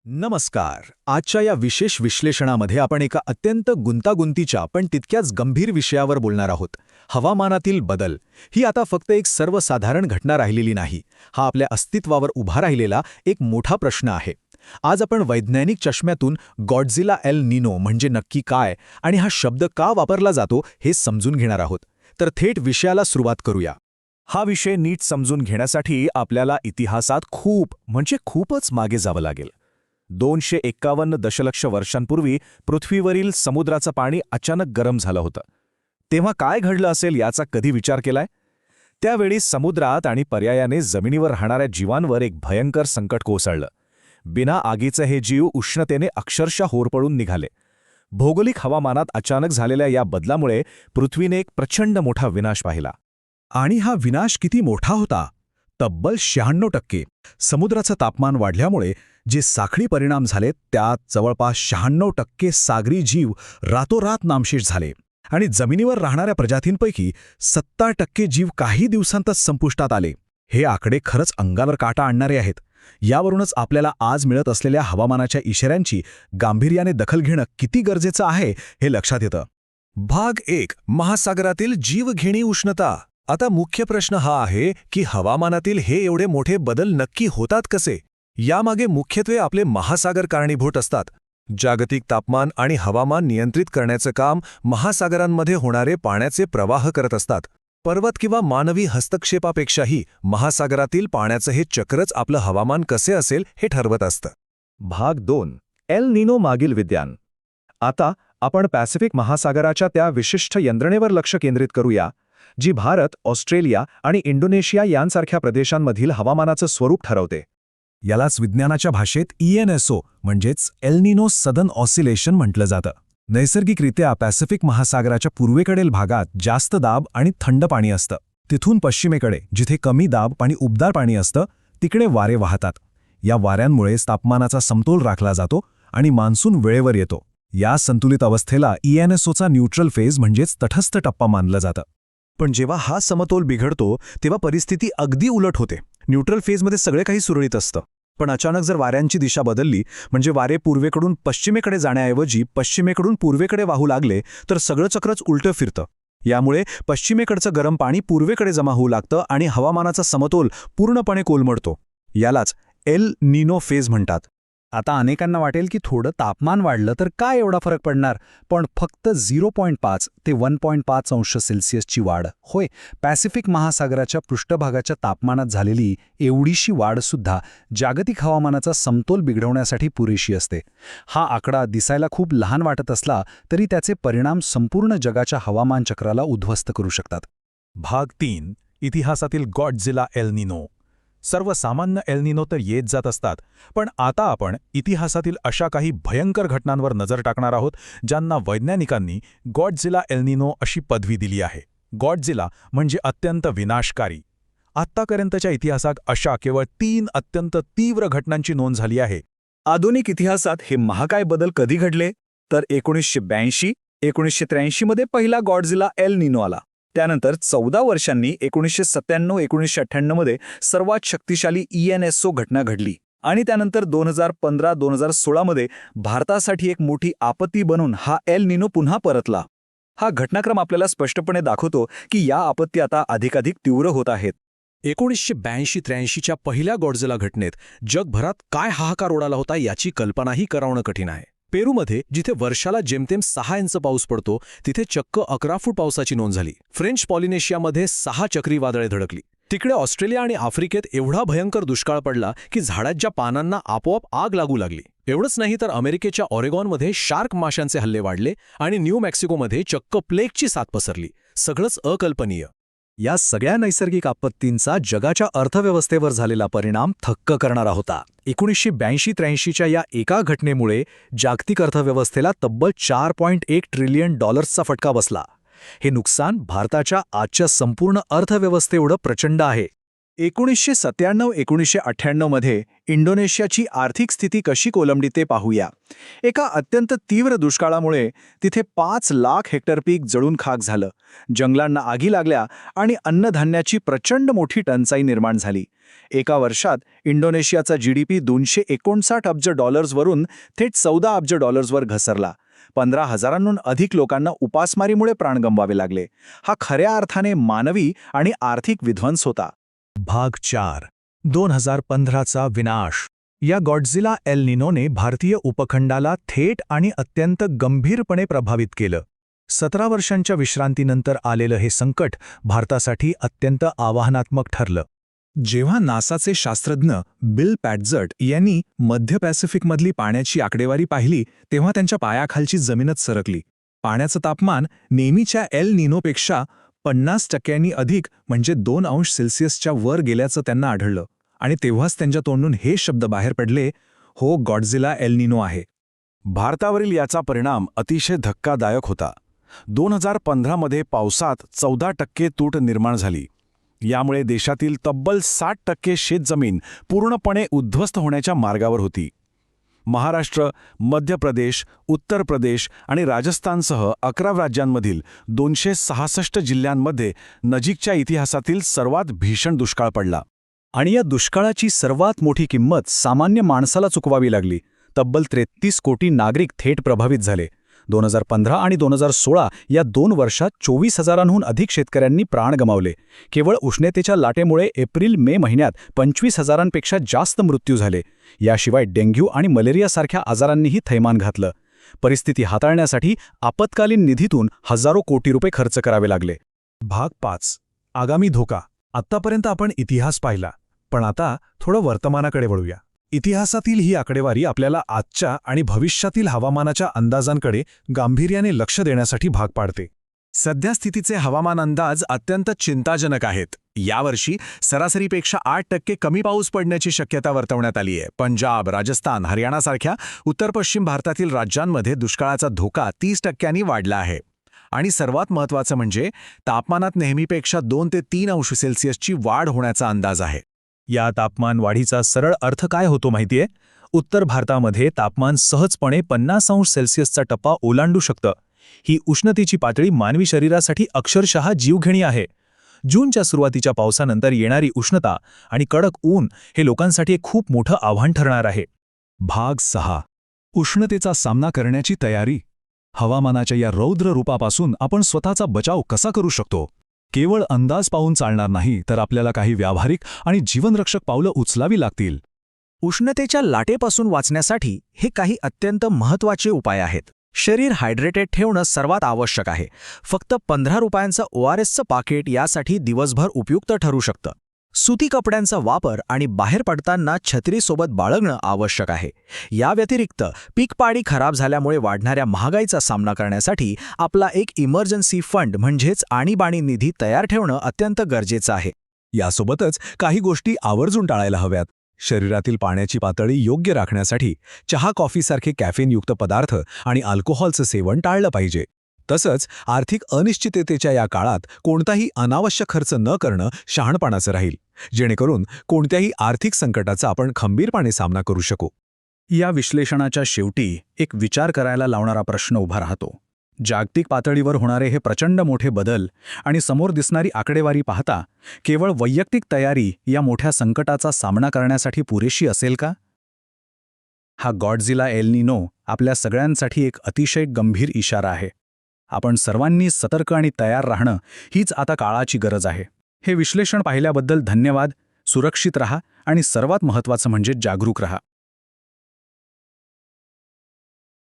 नमस्कार. आजच्या या विशेष विश्लेषणामध्ये आपण एका अत्यंत गुंतागुंतीच्या पण तितक्याच गंभीर विषयावर बोलणार आहोत. हवामानातील बदल ही आता फक्त एक सर्वसाधारण घटना राहिलेली नाही. हा आपल्या अस्तित्वावर उभा राहिलेला एक मोठा प्रश्न आहे. आज आपण वैज्ञानिक चष्म्यातून गॉडझिला एल निनो म्हणजे नक्की काय आणि हा शब्द का वापरला जातो हे समजून घेणार आहोत. तर थेट विषयाला सुरुवात करूया. हा विषय नीट समजून घेण्यासाठी आपल्याला इतिहासात खूपच मागे जावं लागेल. 251 दशलक्ष वर्षांपूर्वी पृथ्वीवरील समुद्राचं पाणी अचानक गरम झालं होतं. तेव्हा काय घडलं असेल याचा कधी विचार केलाय? त्यावेळी समुद्रात आणि पर्यायाने जमिनीवर राहणाऱ्या जीवांवर एक भयंकर संकट कोसळलं. बिना आगीचे हे जीव उष्णतेने अक्षरशः होरपळून निघाले. भौगोलिक हवामानात अचानक झालेल्या या बदलामुळे पृथ्वीने एक प्रचंड मोठा विनाश पाहिला. आणि हा विनाश किती मोठा होता? तब्बल 96%. समुद्राचं तापमान वाढल्यामुळे जे साखळी परिणाम झाले त्यात जवळपास 96% सागरी जीव रातोरात नामशेष झाले आणि जमिनीवर राहणाऱ्या प्रजातींपैकी 70% जीव काही दिवसांतच संपुष्टात आले. हे आकडे खरंच अंगावर काटा आणणारे आहेत. यावरूनच आपल्याला आज मिळत असलेल्या हवामानाच्या इशाऱ्यांची गांभीर्याने दखल घेणं किती गरजेचं आहे हे लक्षात येतं. भाग 1. महासागरातील जीवघेणी उष्णता. आता मुख्य प्रश्न हा आहे की हवामानातील हे एवढे मोठे बदल नक्की होतात कसे? यामागे मुख्यत्वे आपले महासागर कारणीभूत असतात. जागतिक तापमान आणि हवामान नियंत्रित करण्याचं काम महासागरांमध्ये होणारे पाण्याचे प्रवाह करत असतात. पर्वत किंवा मानवी हस्तक्षेपापेक्षाही महासागरातील पाण्याचं हे चक्रच आपलं हवामान कसे असेल हे ठरवत असतं. भाग 2. एल निनो मागील विज्ञान. आता आपण पॅसिफिक महासागराच्या त्या विशिष्ट यंत्रणेवर लक्ष केंद्रित करूया जी भारत, ऑस्ट्रेलिया आणि इंडोनेशिया यांसारख्या प्रदेशांमधील हवामानाचं स्वरूप ठरवते. यालाच विज्ञानाच्या भाषेत ENSO म्हणजेच एल निनो सदर्न ऑसिलेशन म्हटलं जातं. नैसर्गिकरित्या पॅसिफिक महासागराच्या पूर्वेकडील भागात जास्त दाब आणि थंड पाणी असतं. तिथून पश्चिमेकडे जिथे कमी दाब आणि उबदार पाणी असतं तिकडे वारे वाहतात. या वाऱ्यांमुळेच तापमानाचा समतोल राखला जातो आणि मान्सून वेळेवर येतो. या संतुलित अवस्थेला ENSOचा न्यूट्रल फेज म्हणजेच तटस्थ टप्पा मानलं जातं. पण जेव्हा हा समतोल बिघडतो तेव्हा परिस्थिती अगदी उलट होते. न्यूट्रल फेजमध्ये सगळे काही सुरळीत असतं. पण अचानक जर वाऱ्यांची दिशा बदलली म्हणजे वारे पूर्वेकडून पश्चिमेकडे जाण्याऐवजी पश्चिमेकडून पूर्वेकडे वाहू लागले तर सगळं चक्रच उलटं फिरतं. यामुळे पश्चिमेकडचं गरम पाणी पूर्वेकडे जमा होऊ लागतं आणि हवामानाचा समतोल पूर्णपणे कोलमडतो. यालाच एल निनो फेज म्हणतात. आता अनेकांना वाटेल की थोडं तापमान वाढलं तर काय एवढा फरक पडणार, पण फक्त 0.5 ते 1.5 अंश सेल्सिअसची वाढ. होय, पॅसिफिक महासागराच्या पृष्ठभागाच्या तापमानात झालेली एवढीशी वाढसुद्धा जागतिक हवामानाचा समतोल बिघडवण्यासाठी पुरेशी असते. हा आकडा दिसायला खूप लहान वाटत असला तरी त्याचे परिणाम संपूर्ण जगाच्या हवामान चक्राला उद्ध्वस्त करू शकतात. भाग 3. इतिहासातील गॉडझिला एल निनो. सर्वसामान्य एल निनो तर येत जात असतात, पण आता आपण इतिहासातील अशा काही भयंकर घटनांवर नजर टाकणार आहोत ज्यांना वैज्ञानिकांनी गॉडझिला एल निनो अशी पदवी दिली आहे. गॉडझिला म्हणजे अत्यंत विनाशकारी. आत्तापर्यंतच्या इतिहासात अशा केवळ 3 अत्यंत तीव्र घटनांची नोंद झाली आहे. आधुनिक इतिहासात हे महाकाय बदल कधी घडले तर 1982, 1983 मध्ये पहिला गॉडझिला एल निनो आला. त्यानंतर 14 वर्षांनी 1997-1998 मध्ये सर्वात शक्तिशाली ENSO घटना घडली आणि त्यानंतर 2015-2016 मध्ये भारतासाठी एक मोठी आपत्ती बनून हा एल निनो पुन्हा परतला. हा घटनाक्रम आपल्याला स्पष्टपणे दाखवतो की या आपत्ती आता अधिकाधिक तीव्र होत आहेत. 1982-83च्या पहिल्या गॉडझिला घटनेत जगभरात काय हाहाकार उडाला होता याची कल्पनाही करावणं कठीण आहे. पेरूमध्ये जिथे वर्षाला जेमतेम 6 इंच पाऊस पडतो तिथे चक्क 11 फूट पावसाची नोंद झाली. फ्रेंच पॉलिनेशियामध्ये 6 चक्रीवादळे धडकली. तिकडे ऑस्ट्रेलिया आणि आफ्रिकेत एवढा भयंकर दुष्काळ पडला की झाडाच्या पानांना आपोआप आग लागू लागली. एवढंच नाही तर अमेरिकेच्या ऑरेगॉनमध्ये शार्क माशांचे हल्ले वाढले आणि न्यू मेक्सिकोमध्ये चक्क प्लेगची साथ पसरली. सगळंच अकल्पनीय. या सगळ्या नैसर्गिक आपत्तींचा जगाच्या अर्थव्यवस्थेवर झालेला परिणाम थक्क करणारा होता. 1982-83च्या या एका घटनेमुळे जागतिक अर्थव्यवस्थेला तब्बल $4.1 ट्रिलियन फटका बसला. हे नुकसान भारताच्या आजच्या संपूर्ण अर्थव्यवस्थेएवढं प्रचंड आहे. 1997-1998 मध्ये इंडोनेशियाची आर्थिक स्थिती कशी कोलमडी ते पाहूया. एका अत्यंत तीव्र दुष्काळामुळे तिथे 5 लाख हेक्टर पीक जळून खाक झालं. जंगलांना आगी लागल्या आणि अन्नधान्याची प्रचंड मोठी टंचाई निर्माण झाली. एका वर्षात इंडोनेशियाचा जीडीपी $259 अब्ज वरून थेट $14 अब्ज घसरला. 15,000हून अधिक लोकांना उपासमारीमुळे प्राण गमवावे लागले. हा खऱ्या अर्थाने मानवी आणि आर्थिक विध्वंस होता. भाग 4. 2015चा विनाश. या गॉडझिला एल निनोने भारतीय उपखंडाला थेट आणि अत्यंत गंभीरपणे प्रभावित केलं. 17 वर्षांच्या विश्रांतीनंतर आलेलं हे संकट भारतासाठी अत्यंत आव्हानात्मक ठरलं. जेव्हा नासाचे शास्त्रज्ञ बिल पॅटझर्ट यांनी मध्य पॅसिफिकमधली पाण्याची आकडेवारी पाहिली तेव्हा त्यांच्या पायाखालची जमीनच सरकली. पाण्याचं तापमान नेहमीच्या एल निनोपेक्षा 50% अधिक म्हणजे 2 अंश सेल्सिअसच्या वर गेल्याचं त्यांना आढळलं. आणि तेव्हाच त्यांच्या तोंडून हे शब्द बाहेर पडले, हो, गॉडझिला एल निनो आहे. भारतावरील याचा परिणाम अतिशय धक्कादायक होता. 2015मध्ये पावसात 14% तूट निर्माण झाली. यामुळे देशातील तब्बल 60% शेतजमीन पूर्णपणे उद्ध्वस्त होण्याच्या मार्गावर होती. महाराष्ट्र, मध्य प्रदेश, उत्तर प्रदेश आणि राजस्थानसह 11 राज्यांमधील 266 जिल्ह्यांमध्ये नजीकच्या इतिहासातील सर्वात भीषण दुष्काळ पडला. आणि या दुष्काळाची सर्वात मोठी किंमत सामान्य माणसाला चुकवावी लागली. तब्बल 33 कोटी नागरिक थेट प्रभावित झाले. 2015 आणि 2016 या 2 वर्षात 24,000हून अधिक शेतकऱ्यांनी प्राण गमावले. केवळ उष्णतेच्या लाटेमुळे एप्रिल-मे महिन्यात 25,000पेक्षा जास्त मृत्यू झाले. याशिवाय डेंग्यू आणि मलेरियासारख्या आजारांनीही थैमान घातलं. परिस्थिती हाताळण्यासाठी आपत्कालीन निधीतून हजारो कोटी रुपये खर्च करावे लागले. भाग 5. आगामी धोका. आत्तापर्यंत आपण इतिहास पाहिला, पण आता थोडं वर्तमानाकडे वळूया. इतिहासातील ही आकडेवारी आपल्याला आजच्या आणि भविष्यातील हवामानाच्या अंदाजांकडे गांभीर्याने लक्ष देण्यासाठी भाग पाडते. सध्या स्थितीचे हवामान अंदाज अत्यंत चिंताजनक आहेत. यावर्षी सरासरीपेक्षा 8% कमी पाऊस पडण्याची शक्यता वर्तवण्यात आली आहे. पंजाब, राजस्थान, हरियाणासारख्या उत्तर-पश्चिम भारतातील राज्यांमध्ये दुष्काळाचा धोका 30% वाढला आहे. आणि सर्वात महत्त्वाचं म्हणजे तापमानात नेहमीपेक्षा 2 ते 3 अंश सेल्सिअसची वाढ होण्याचा अंदाज आहे. या तापमान वाढीचा सरळ अर्थ काय होतो माहितीये? उत्तर भारतामध्ये तापमान सहजपणे 50 अंश सेल्सिअसचा टप्पा ओलांडू शकतं. ही उष्णतेची पातळी मानवी शरीरासाठी अक्षरशः जीवघेणी आहे. जूनच्या सुरुवातीच्या पावसानंतर येणारी उष्णता आणि कडक ऊन हे लोकांसाठी एक खूप मोठं आव्हान ठरणार आहे. भाग 6. उष्णतेचा सामना करण्याची तयारी. हवामानाच्या या रौद्र रूपापासून आपण स्वतःचा बचाव कसा करू शकतो? केवळ अंदाज पाहून चालणार नाही, तर आपल्याला काही व्यावहारिक आणि जीवनरक्षक पावलं उचलावी लागतील. उष्णतेच्या लाटेपासून वाचण्यासाठी हे काही अत्यंत महत्त्वाचे उपाय आहेत. शरीर हायड्रेटेड ठेवणं सर्वात आवश्यक आहे. फक्त ₹15चं ORSचं पाकिट यासाठी दिवसभर उपयुक्त ठरू शकतं. सुती कपड्यांचा वापर आणि बाहेर पडताना छत्रीसोबत बाळगणं आवश्यक आहे. या व्यतिरिक्त पीकपाडी खराब झाल्यामुळे वाढणाऱ्या महागाईचा सामना करण्यासाठी आपला एक इमर्जन्सी फंड म्हणजेच आणीबाणी निधी तयार ठेवणं अत्यंत गरजेचं आहे. यासोबतच काही गोष्टी आवर्जून टाळायला हव्यात. शरीरातील पाण्याची पातळी योग्य राखण्यासाठी चहा, कॉफीसारखे कॅफेनयुक्त पदार्थ आणि अल्कोहॉलचं सेवन टाळलं पाहिजे. तसंच आर्थिक अनिश्चिततेच्या या काळात कोणताही अनावश्यक खर्च न करणं शहाणपणाचं राहील, जेणेकरून कोणत्याही आर्थिक संकटाचा आपण खंबीरपणे सामना करू शकू. या विश्लेषणाच्या शेवटी एक विचार करायला लावणारा प्रश्न उभा राहतो. जागतिक पातळीवर होणारे हे प्रचंड मोठे बदल आणि समोर दिसणारी आकडेवारी पाहता केवळ वैयक्तिक तयारी या मोठ्या संकटाचा सामना करण्यासाठी पुरेशी असेल का? हा गॉडझिला एल निनो आपल्या सगळ्यांसाठी एक अतिशय गंभीर इशारा आहे. आपण सर्वांनी सतर्क आणि तयार राहणं हीच आता काळाची गरज आहे. हे विश्लेषण पाहिल्याबद्दल धन्यवाद. सुरक्षित रहा आणि सर्वात महत्त्वाचं म्हणजे जागरूक रहा.